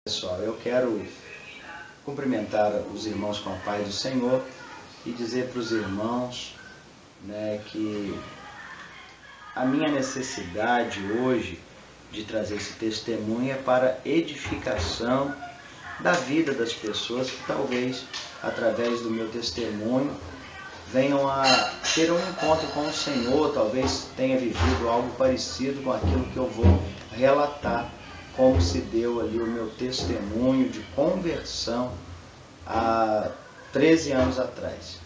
Pessoal, eu quero cumprimentar os irmãos com a paz do Senhor e dizer para os irmãos, que a minha necessidade hoje de trazer esse testemunho é para edificação da vida das pessoas que talvez, através do meu testemunho, venham a ter um encontro com o Senhor, talvez tenha vivido algo parecido com aquilo que eu vou relatar, como se deu ali o meu testemunho de conversão há 13 anos atrás.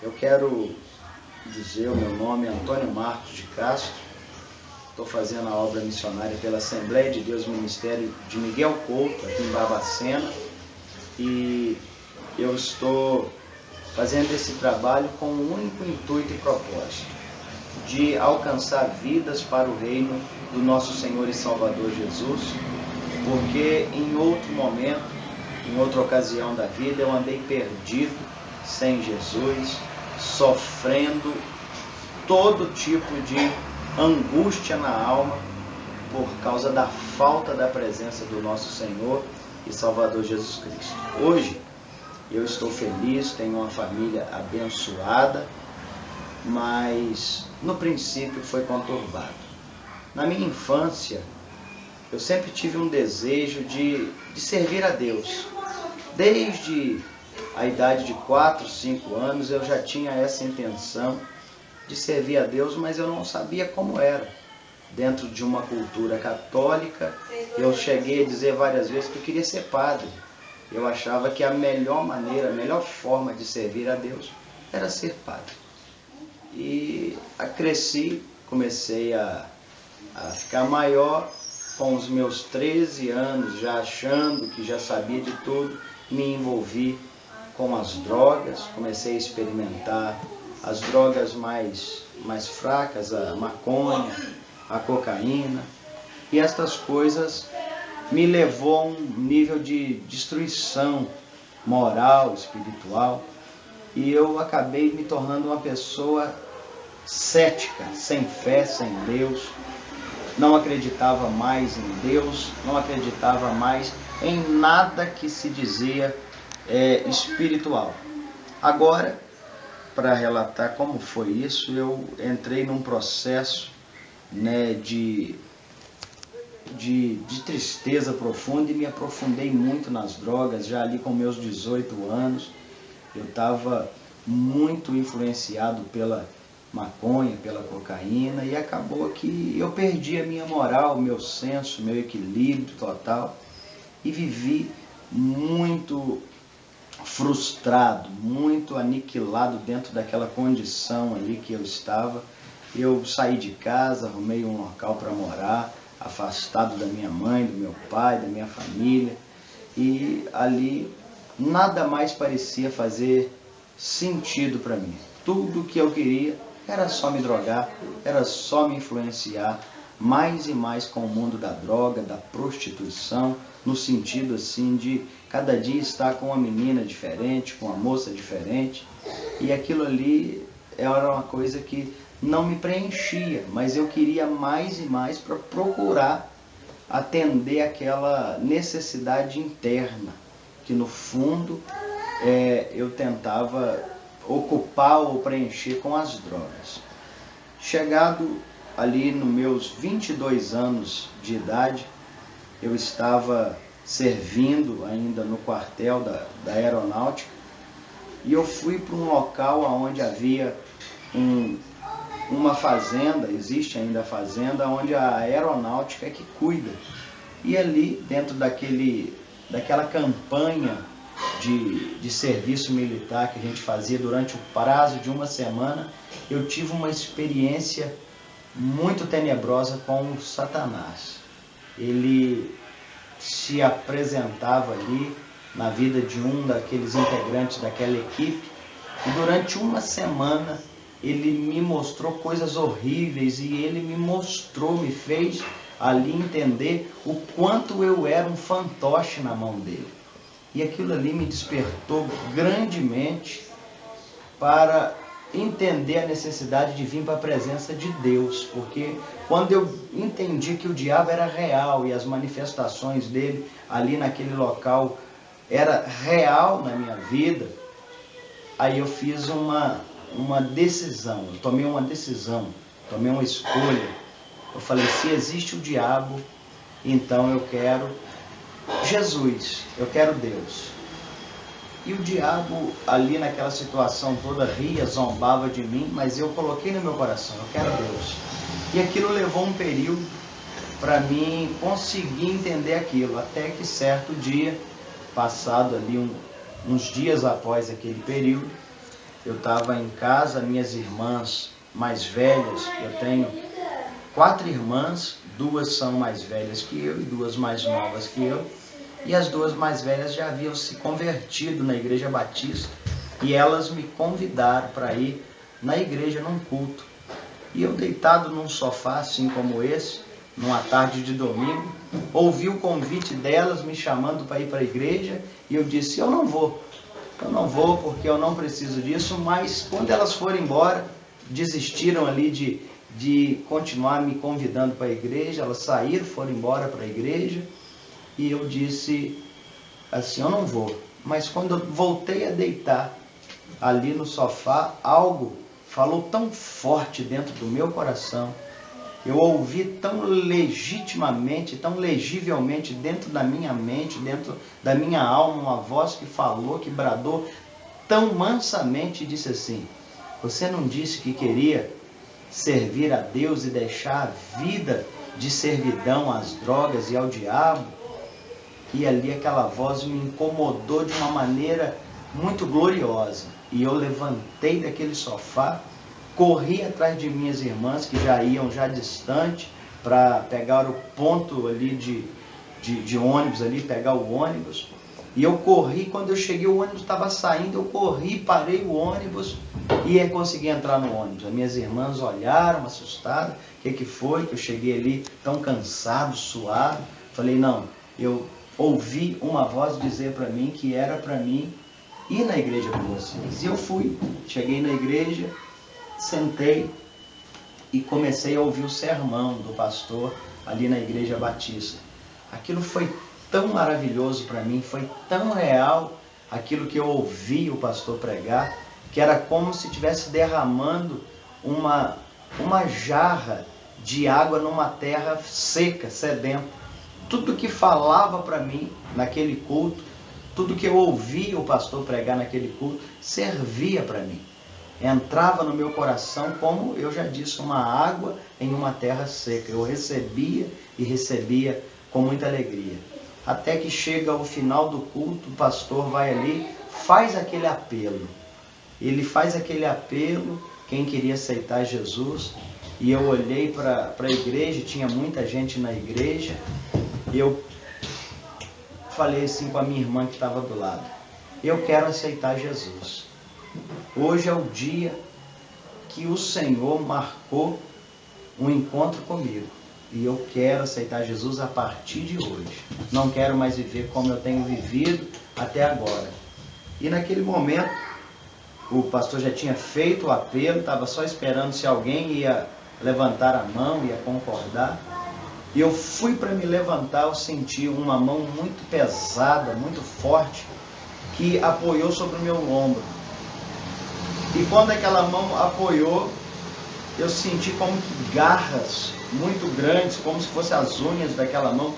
Eu quero dizer, o meu nome é Antônio Marcos de Castro, estou fazendo a obra missionária pela Assembleia de Deus Ministério de Miguel Couto, aqui em Barbacena, e eu estou fazendo esse trabalho com um único intuito e propósito, de alcançar vidas para o reino do nosso Senhor e Salvador Jesus, porque em outro momento, em outra ocasião da vida, eu andei perdido, sem Jesus, sofrendo todo tipo de angústia na alma, por causa da falta da presença do nosso Senhor e Salvador Jesus Cristo. Hoje, eu estou feliz, tenho uma família abençoada, mas no princípio foi conturbado. Na minha infância, eu sempre tive um desejo de servir a Deus. Desde a idade de 4, 5 anos, eu já tinha essa intenção de servir a Deus, mas eu não sabia como era. Dentro de uma cultura católica, eu cheguei a dizer várias vezes que eu queria ser padre. Eu achava que a melhor maneira, a melhor forma de servir a Deus era ser padre. E cresci, comecei a ficar maior, com os meus 13 anos, já achando que já sabia de tudo, me envolvi com as drogas, comecei a experimentar as drogas mais fracas, a maconha, a cocaína, e estas coisas me levou a um nível de destruição moral, espiritual, e eu acabei me tornando uma pessoa cética, sem fé, sem Deus. Não acreditava mais em Deus, não acreditava mais em nada que se dizia espiritual. Agora, para relatar como foi isso, eu entrei num processo de tristeza profunda e me aprofundei muito nas drogas. Já ali com meus 18 anos, eu estava muito influenciado pela maconha, pela cocaína, e acabou que eu perdi a minha moral, meu senso, meu equilíbrio total, e vivi muito frustrado, muito aniquilado dentro daquela condição ali que eu estava. Eu saí de casa, arrumei um local para morar, afastado da minha mãe, do meu pai, da minha família, e ali nada mais parecia fazer sentido para mim. Tudo que eu queria era só me drogar, era só me influenciar mais e mais com o mundo da droga, da prostituição, no sentido assim de cada dia estar com uma menina diferente, com uma moça diferente, e aquilo ali era uma coisa que não me preenchia, mas eu queria mais e mais para procurar atender aquela necessidade interna, que no fundo eu tentava ocupar ou preencher com as drogas. Chegado ali nos meus 22 anos de idade, eu estava servindo ainda no quartel da aeronáutica, e eu fui para um local onde havia uma fazenda, existe ainda a fazenda, onde a aeronáutica é que cuida. E ali, dentro daquela campanha de serviço militar que a gente fazia durante o prazo de uma semana, eu tive uma experiência muito tenebrosa com o Satanás. Ele se apresentava ali na vida de um daqueles integrantes daquela equipe, e durante uma semana ele me mostrou coisas horríveis, e ele me fez ali entender o quanto eu era um fantoche na mão dele. E aquilo ali me despertou grandemente para entender a necessidade de vir para a presença de Deus, porque quando eu entendi que o diabo era real e as manifestações dele ali naquele local era real na minha vida, aí eu fiz uma decisão, eu tomei uma decisão, tomei uma escolha. Eu falei, se existe o diabo, então eu quero Jesus, eu quero Deus. E o diabo ali naquela situação toda ria, zombava de mim, mas eu coloquei no meu coração, eu quero Deus. E aquilo levou um período para mim conseguir entender aquilo, até que certo dia, passado ali uns dias após aquele período, eu estava em casa, minhas irmãs mais velhas, eu tenho 4 irmãs, 2 são mais velhas que eu e 2 mais novas que eu, e as 2 mais velhas já haviam se convertido na Igreja Batista, e elas me convidaram para ir na igreja num culto. E eu deitado num sofá assim como esse, numa tarde de domingo, ouvi o convite delas me chamando para ir para a igreja, e eu disse, eu não vou porque eu não preciso disso. Mas quando elas foram embora, desistiram ali de continuar me convidando para a igreja, elas saíram, foram embora para a igreja, e eu disse assim, eu não vou. Mas quando eu voltei a deitar ali no sofá, algo falou tão forte dentro do meu coração, eu ouvi tão legitimamente, tão legivelmente dentro da minha mente, dentro da minha alma, uma voz que falou, que bradou tão mansamente e disse assim, você não disse que queria servir a Deus e deixar a vida de servidão às drogas e ao diabo? E ali aquela voz me incomodou de uma maneira muito gloriosa. E eu levantei daquele sofá, corri atrás de minhas irmãs que já iam já distante para pegar o ponto ali de ônibus ali, pegar o ônibus. E eu corri, quando eu cheguei o ônibus estava saindo, eu corri, parei o ônibus e consegui entrar no ônibus. As minhas irmãs olharam assustadas, o que foi? Que eu cheguei ali tão cansado, suado. Falei, não, eu ouvi uma voz dizer para mim que era para mim ir na igreja com vocês. E eu fui, cheguei na igreja, sentei e comecei a ouvir o sermão do pastor ali na Igreja Batista. Aquilo foi tão maravilhoso para mim, foi tão real aquilo que eu ouvi o pastor pregar, que era como se estivesse derramando uma jarra de água numa terra seca, sedenta. Tudo que falava para mim naquele culto, tudo que eu ouvia o pastor pregar naquele culto, servia para mim. Entrava no meu coração, como eu já disse, uma água em uma terra seca. Eu recebia e recebia com muita alegria. Até que chega o final do culto, o pastor vai ali, faz aquele apelo. Ele faz aquele apelo, quem queria aceitar Jesus. E eu olhei para a igreja, tinha muita gente na igreja. E eu falei assim com a minha irmã que estava do lado, eu quero aceitar Jesus. Hoje é o dia que o Senhor marcou um encontro comigo. E eu quero aceitar Jesus a partir de hoje. Não quero mais viver como eu tenho vivido até agora. E naquele momento, o pastor já tinha feito o apelo, estava só esperando se alguém ia levantar a mão, ia concordar. E eu fui para me levantar, eu senti uma mão muito pesada, muito forte, que apoiou sobre o meu ombro. E quando aquela mão apoiou, eu senti como que garras muito grandes, como se fossem as unhas daquela mão,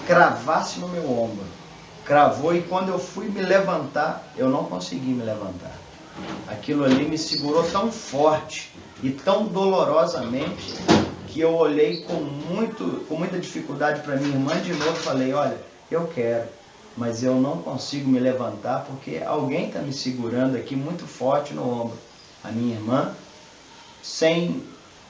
cravasse no meu ombro. Cravou, e quando eu fui me levantar, eu não consegui me levantar. Aquilo ali me segurou tão forte e tão dolorosamente, que eu olhei com muita dificuldade para minha irmã de novo e falei, olha, eu quero, mas eu não consigo me levantar porque alguém está me segurando aqui muito forte no ombro. A minha irmã, sem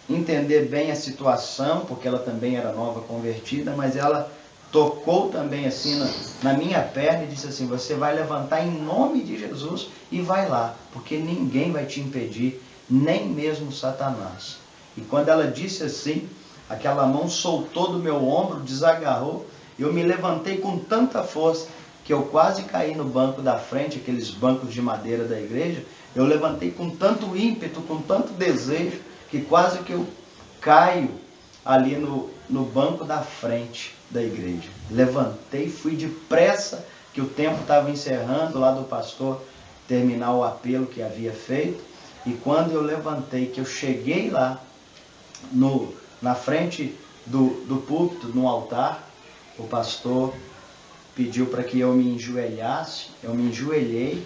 entender bem a situação, porque ela também era nova convertida, mas ela tocou também assim na minha perna e disse assim, você vai levantar em nome de Jesus e vai lá, porque ninguém vai te impedir, nem mesmo Satanás. E quando ela disse assim, aquela mão soltou do meu ombro, desagarrou, eu me levantei com tanta força que eu quase caí no banco da frente, aqueles bancos de madeira da igreja. Eu levantei com tanto ímpeto, com tanto desejo, que quase que eu caio ali no banco da frente da igreja. Levantei, fui depressa, que o tempo estava encerrando lá do pastor terminar o apelo que havia feito. E quando eu levantei, que eu cheguei lá na frente do púlpito, no altar, o pastor pediu para que eu me enjoelhasse. Eu me enjoelhei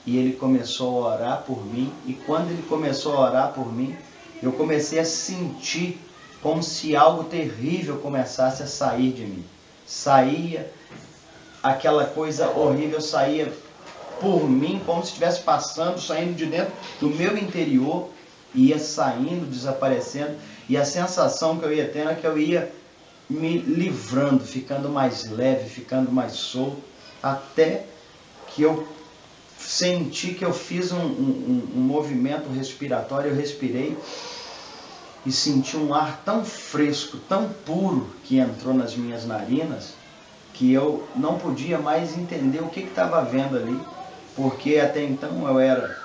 e ele começou a orar por mim. E quando ele começou a orar por mim, eu comecei a sentir como se algo terrível começasse a sair de mim. Saía, aquela coisa horrível saía por mim, como se estivesse passando, saindo de dentro do meu interior, ia saindo, desaparecendo. E a sensação que eu ia tendo é que eu ia me livrando, ficando mais leve, ficando mais solto, até que eu senti que eu fiz um movimento respiratório. Eu respirei e senti um ar tão fresco, tão puro, que entrou nas minhas narinas, que eu não podia mais entender o que estava havendo ali, porque até então eu era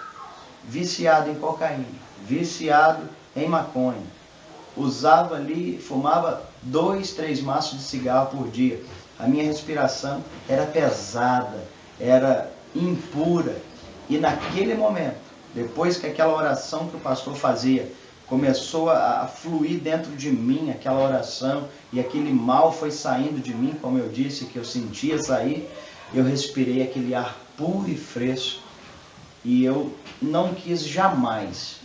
viciado em cocaína, viciado em maconha, usava ali, fumava 2, 3 maços de cigarro por dia. A minha respiração era pesada, era impura. E naquele momento, depois que aquela oração que o pastor fazia começou a fluir dentro de mim, aquela oração, e aquele mal foi saindo de mim, como eu disse, que eu sentia sair, eu respirei aquele ar puro e fresco, e eu não quis jamais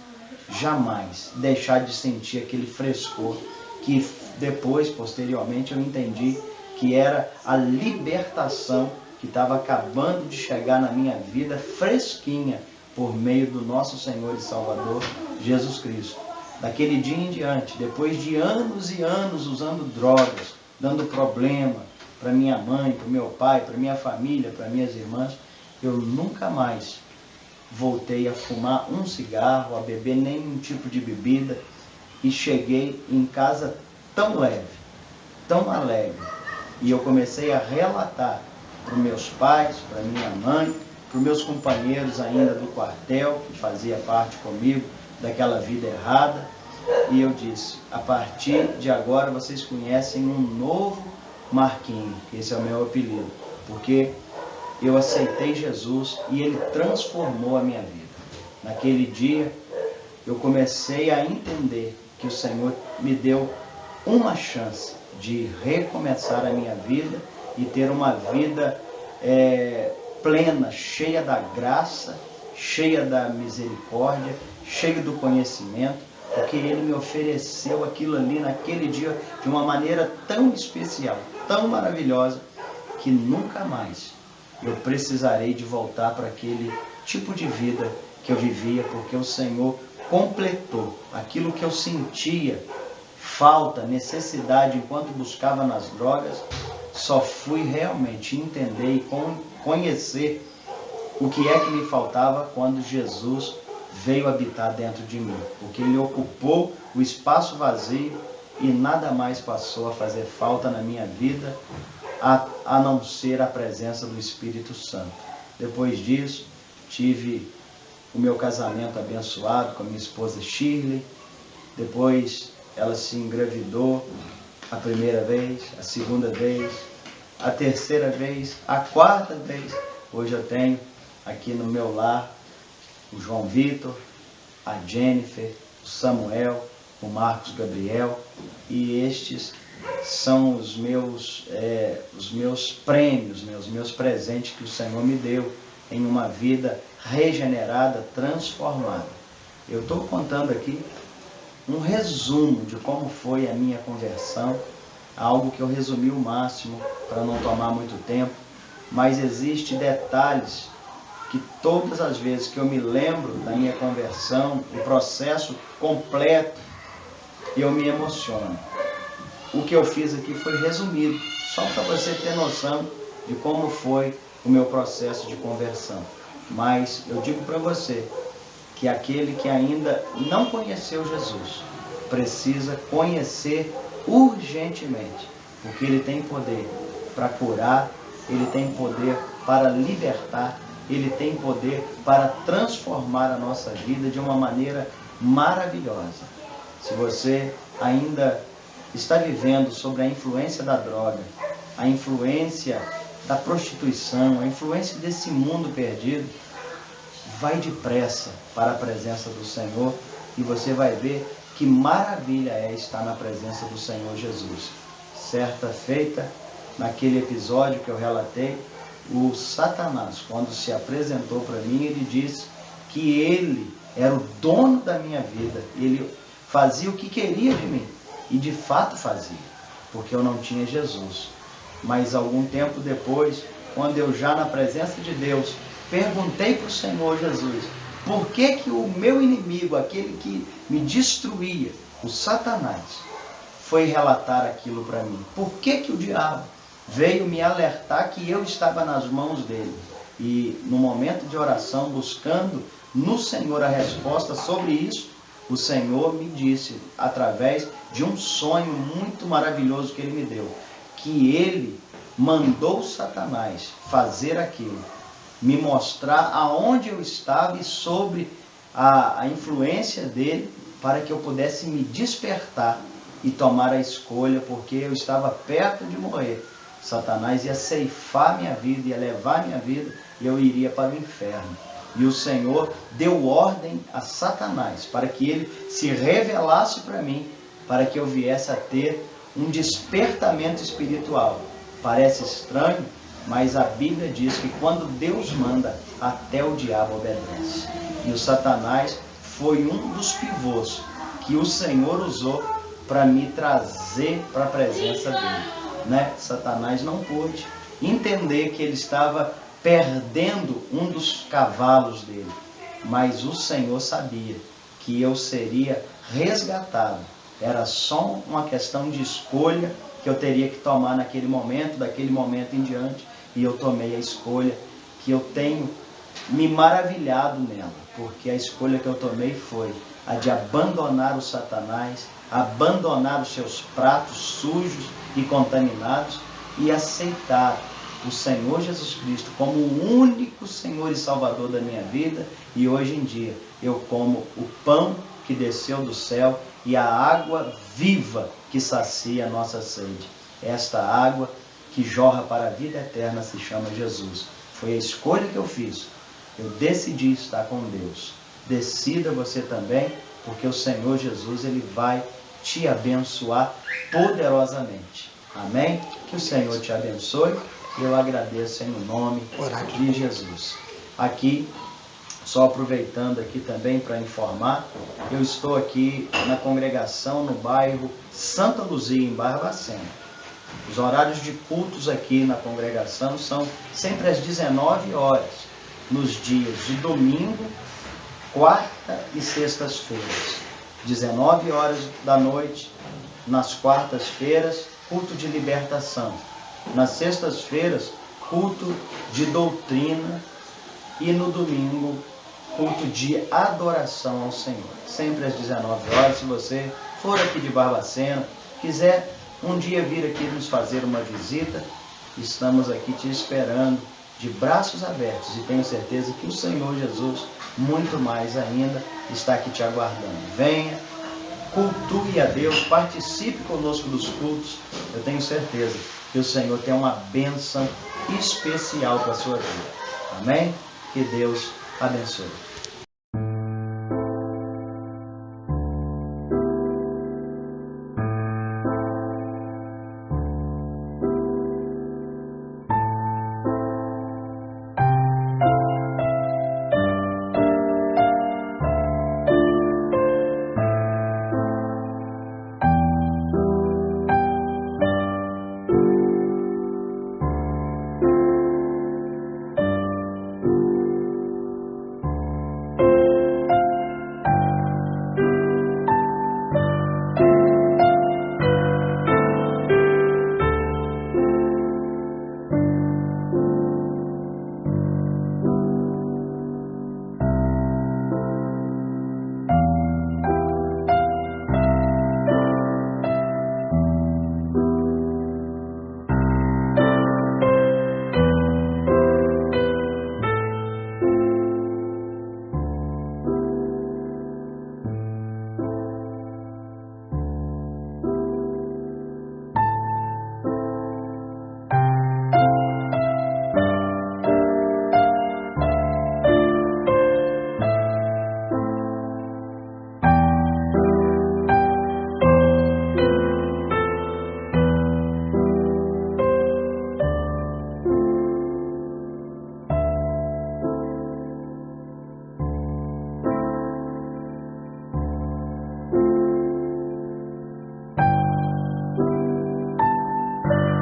deixar de sentir aquele frescor, que depois, posteriormente, eu entendi que era a libertação que estava acabando de chegar na minha vida, fresquinha, por meio do nosso Senhor e Salvador, Jesus Cristo. Daquele dia em diante, depois de anos e anos usando drogas, dando problema para minha mãe, para o meu pai, para minha família, para minhas irmãs, eu nunca mais voltei a fumar um cigarro, a beber nenhum tipo de bebida, e cheguei em casa tão leve, tão alegre, e eu comecei a relatar para os meus pais, para minha mãe, para os meus companheiros ainda do quartel, que fazia parte comigo daquela vida errada, e eu disse: a partir de agora vocês conhecem um novo Marquinho, que esse é o meu apelido, porque eu aceitei Jesus e Ele transformou a minha vida. Naquele dia eu comecei a entender que o Senhor me deu uma chance de recomeçar a minha vida e ter uma vida plena, cheia da graça, cheia da misericórdia, cheia do conhecimento, porque Ele me ofereceu aquilo ali naquele dia de uma maneira tão especial, tão maravilhosa, que nunca mais eu precisarei de voltar para aquele tipo de vida que eu vivia, porque o Senhor completou aquilo que eu sentia falta, necessidade enquanto buscava nas drogas. Só fui realmente entender e conhecer o que é que me faltava quando Jesus veio habitar dentro de mim, porque Ele ocupou o espaço vazio e nada mais passou a fazer falta na minha vida, a não ser a presença do Espírito Santo. Depois disso, tive o meu casamento abençoado com a minha esposa Shirley. Depois ela se engravidou a primeira vez, a segunda vez, a terceira vez, a quarta vez. Hoje eu tenho aqui no meu lar o João Vitor, a Jennifer, o Samuel, o Marcos Gabriel, e estes são os meus prêmios, os meus presentes que o Senhor me deu em uma vida regenerada, transformada. Eu estou contando aqui um resumo de como foi a minha conversão, algo que eu resumi o máximo para não tomar muito tempo, mas existem detalhes que todas as vezes que eu me lembro da minha conversão, o processo completo, eu me emociono. O que eu fiz aqui foi resumido, só para você ter noção de como foi o meu processo de conversão. Mas eu digo para você que aquele que ainda não conheceu Jesus precisa conhecer urgentemente, porque Ele tem poder para curar, Ele tem poder para libertar, Ele tem poder para transformar a nossa vida de uma maneira maravilhosa. Se você ainda está vivendo sobre a influência da droga, a influência da prostituição, a influência desse mundo perdido, vai depressa para a presença do Senhor e você vai ver que maravilha é estar na presença do Senhor Jesus. Certa feita, naquele episódio que eu relatei, o Satanás, quando se apresentou para mim, ele disse que ele era o dono da minha vida, ele fazia o que queria de mim, e de fato fazia, porque eu não tinha Jesus. Mas algum tempo depois, quando eu já na presença de Deus, perguntei para o Senhor Jesus, por que que o meu inimigo, aquele que me destruía, o Satanás, foi relatar aquilo para mim? Por que que o diabo veio me alertar que eu estava nas mãos dele? E no momento de oração, buscando no Senhor a resposta sobre isso, o Senhor me disse, através de um sonho muito maravilhoso que ele me deu, que ele mandou Satanás fazer aquilo, me mostrar aonde eu estava e sobre a influência dele, para que eu pudesse me despertar e tomar a escolha, porque eu estava perto de morrer. Satanás ia ceifar minha vida, ia levar minha vida e eu iria para o inferno. E o Senhor deu ordem a Satanás para que ele se revelasse para mim, para que eu viesse a ter um despertamento espiritual. Parece estranho, mas a Bíblia diz que quando Deus manda, até o diabo obedece. E o Satanás foi um dos pivôs que o Senhor usou para me trazer para a presença dele. Satanás não pôde entender que ele estava perdendo um dos cavalos dele, mas o Senhor sabia que eu seria resgatado. Era só uma questão de escolha que eu teria que tomar naquele momento, daquele momento em diante, e eu tomei a escolha que eu tenho me maravilhado nela, porque a escolha que eu tomei foi a de abandonar o Satanás, abandonar os seus pratos sujos e contaminados e aceitar o Senhor Jesus Cristo como o único Senhor e Salvador da minha vida. E hoje em dia eu como o pão que desceu do céu e a água viva que sacia a nossa sede. Esta água que jorra para a vida eterna se chama Jesus. Foi a escolha que eu fiz. Eu decidi estar com Deus. Decida você também, porque o Senhor Jesus, ele vai te abençoar poderosamente. Amém? Que o Senhor te abençoe. Eu agradeço em nome de Jesus. Aqui, só aproveitando aqui também para informar, eu estou aqui na congregação no bairro Santa Luzia, em Barbacena. Os horários de cultos aqui na congregação são sempre às 19 horas, nos dias de domingo, quarta e sextas-feiras. 19 horas da noite, nas quartas-feiras, culto de libertação. Nas sextas-feiras, culto de doutrina e no domingo, culto de adoração ao Senhor. Sempre às 19 horas, se você for aqui de Barbacena, quiser um dia vir aqui nos fazer uma visita, estamos aqui te esperando de braços abertos e tenho certeza que o Senhor Jesus, muito mais ainda, está aqui te aguardando. Venha, cultue a Deus, participe conosco dos cultos. Eu tenho certeza que o Senhor tem uma bênção especial para a sua vida. Amém? Que Deus abençoe.